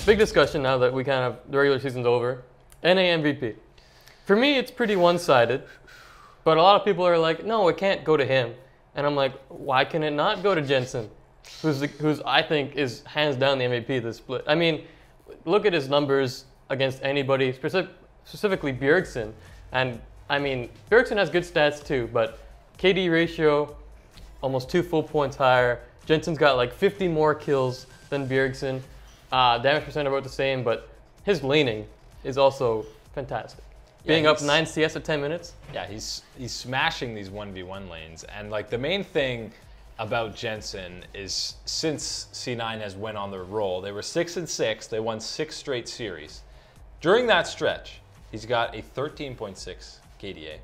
big discussion now that the regular season's over. NA MVP. For me, it's pretty one-sided, but a lot of people are like, no, it can't go to him. And I'm like, why can it not go to Jensen, who's I think is hands down the MVP of this split? I mean, look at his numbers against anybody, specifically Bjergsen. And I mean, Bjergsen has good stats too, but KD ratio, almost 2 full points higher. Jensen's got like 50 more kills than Bjergsen. Damage percent about the same, but his laning is also fantastic. Being up 9 CS at 10 minutes. Yeah, he's smashing these 1v1 lanes. And like the main thing about Jensen is since C9 has went on their roll, they were 6-6, they won 6 straight series. During that stretch, he's got a 13.6 KDA,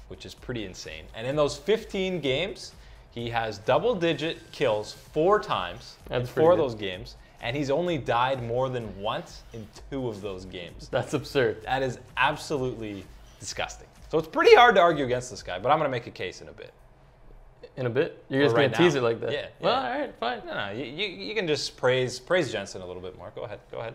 which is pretty insane. And in those 15 games, he has double-digit kills 4 times in 4 of those games. And he's only died more than once in 2 of those games. That's absurd. That is absolutely disgusting. So it's pretty hard to argue against this guy, but I'm going to make a case in a bit. In a bit? You're just going to tease it like that? Yeah. Well, all right, fine. No, you can just praise Jensen a little bit more. Go ahead.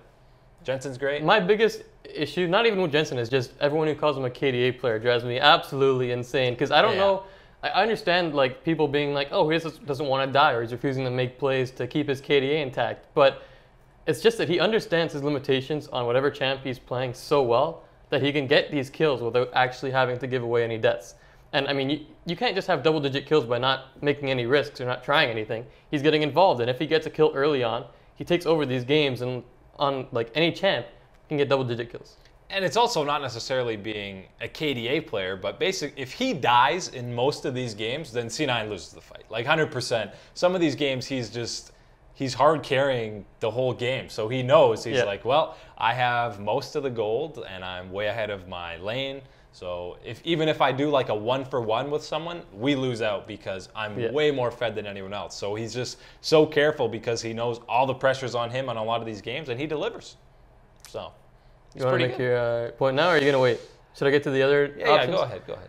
Jensen's great. My biggest issue, not even with Jensen, is just everyone who calls him a KDA player drives me absolutely insane. Because I don't know. I understand like people being like, oh, he doesn't want to die, or he's refusing to make plays to keep his KDA intact. But it's just that he understands his limitations on whatever champ he's playing so well that he can get these kills without actually having to give away any deaths. And I mean, you can't just have double-digit kills by not making any risks or not trying anything. He's getting involved, and if he gets a kill early on, he takes over these games, and on like any champ, he can get double-digit kills. And it's also not necessarily being a KDA player, but basically, if he dies in most of these games, then C9 loses the fight, like 100%. Some of these games, he's hard carrying the whole game, so he knows he's like, well, I have most of the gold, and I'm way ahead of my lane. So even if I do like a 1-for-1 with someone, we lose out because I'm way more fed than anyone else. So he's just so careful because he knows all the pressure's on him on a lot of these games, and he delivers. So. You want to make your point now, or are you going to wait? Should I get to the other options? Yeah, go ahead.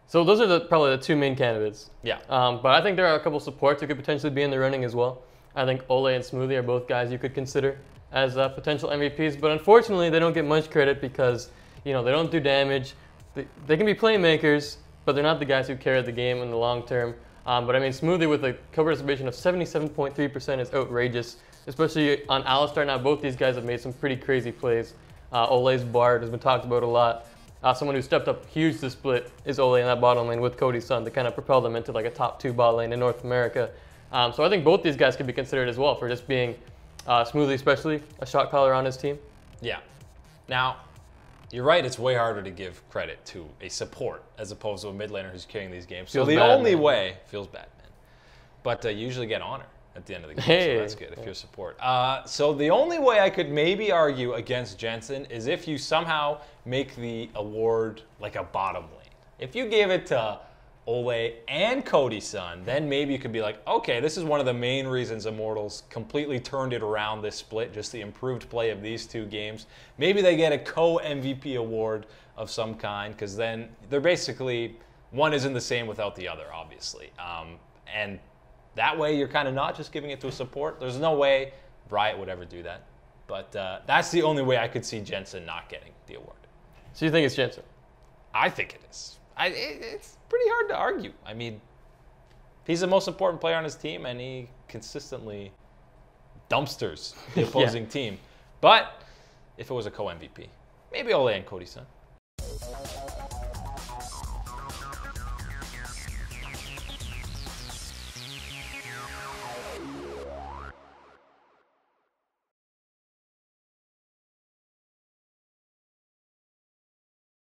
So those are probably the 2 main candidates. Yeah. But I think there are a couple supports who could potentially be in the running as well. I think Ole and Smoothie are both guys you could consider as potential MVPs. But unfortunately, they don't get much credit because they don't do damage. They can be playmakers, but they're not the guys who carry the game in the long term. But I mean, Smoothie with a kill participation of 77.3% is outrageous, especially on Alistar. Now, both these guys have made some pretty crazy plays. Ole's Bard has been talked about a lot. Someone who stepped up huge this split is Ole in that bottom lane with Cody's son to kind of propel them into like a top 2 bot lane in North America. So I think both these guys could be considered as well for just being, Smoothie especially, a shot caller on his team. Yeah. Now, you're right, it's way harder to give credit to a support as opposed to a mid laner who's carrying these games. So the only way, feels bad, man, but you usually get honor at the end of the game, so that's good if you're support. So the only way I could maybe argue against Jensen is if you somehow make the award like a bottom lane. If you gave it to Ole and Cody's son, then maybe you could be like, okay, this is one of the main reasons Immortals completely turned it around this split, just the improved play of these 2 games. Maybe they get a co-MVP award of some kind, because then they're basically, one isn't the same without the other, obviously. And that way, you're kind of not just giving it to a support. There's no way Riot would ever do that. But that's the only way I could see Jensen not getting the award. So you think it's Jensen? I think it is. It's pretty hard to argue. I mean, he's the most important player on his team, and he consistently dumpsters the opposing team. But if it was a co-MVP, maybe Ole and Cody's son.